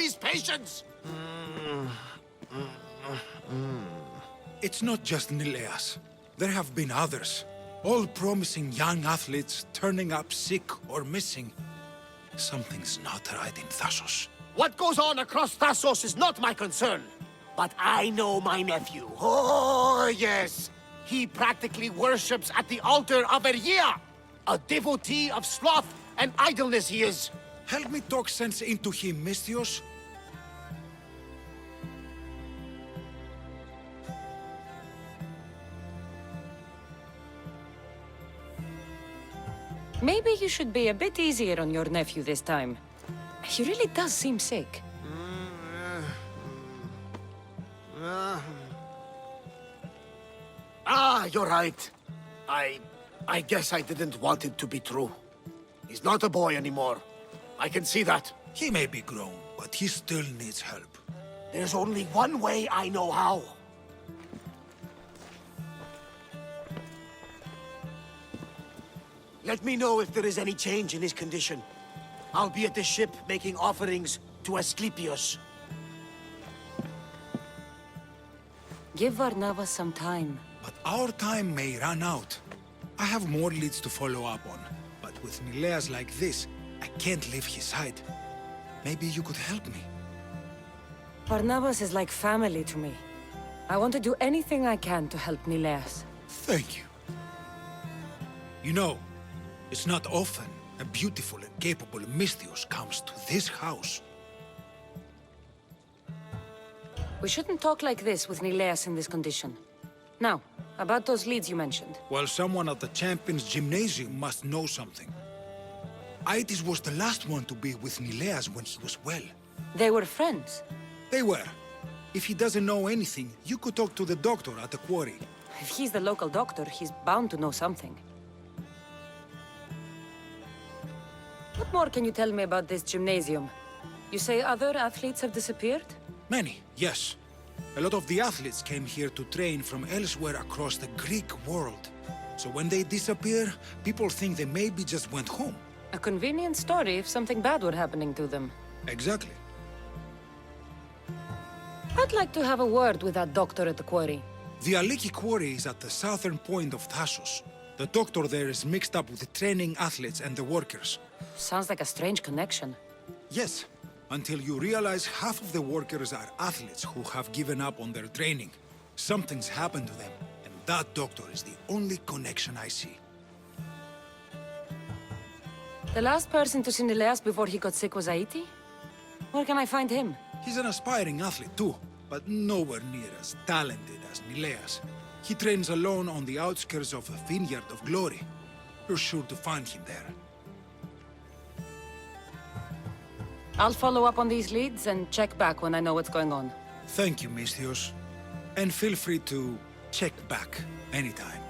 his patience! It's not just Nileas. There have been others. All promising young athletes turning up sick or missing. Something's not right in Thassos. What goes on across Thassos is not my concern. But I know my nephew. Oh, yes. He practically worships at the altar of Ergia. A devotee of sloth and idleness he is. Help me talk sense into him, Misthios. Maybe you should be a bit easier on your nephew this time. He really does seem sick. You're right. I guess I didn't want it to be true. He's not a boy anymore. I can see that. He may be grown, but he still needs help. There's only one way I know how. Let me know if there is any change in his condition. I'll be at the ship making offerings to Asclepius. Give Varnava some time. But our time may run out. I have more leads to follow up on. But with Nileas like this, I can't leave his side. Maybe you could help me. Varnavas is like family to me. I want to do anything I can to help Nileas. Thank you. You know, it's not often a beautiful and capable Misthios comes to this house. We shouldn't talk like this with Nileas in this condition. Now, about those leads you mentioned. Well, someone at the Champions Gymnasium must know something. Aitis was the last one to be with Nileas when he was well. They were friends. They were. If he doesn't know anything, you could talk to the doctor at the quarry. If he's the local doctor, he's bound to know something. What more can you tell me about this gymnasium? You say other athletes have disappeared? Many, yes. A lot of the athletes came here to train from elsewhere across the Greek world. So when they disappear, people think they maybe just went home. A convenient story if something bad were happening to them. Exactly. I'd like to have a word with that doctor at the quarry. The Aliki quarry is at the southern point of Thassos. The doctor there is mixed up with the training athletes and the workers. Sounds like a strange connection. Yes, until you realize half of the workers are athletes who have given up on their training. Something's happened to them, and that doctor is the only connection I see. The last person to see Nileas before he got sick was Aiti? Where can I find him? He's an aspiring athlete too, but nowhere near as talented as Nileas. He trains alone on the outskirts of the Vineyard of Glory. You're sure to find him there. I'll follow up on these leads and check back when I know what's going on. Thank you, Misthios. And feel free to check back anytime.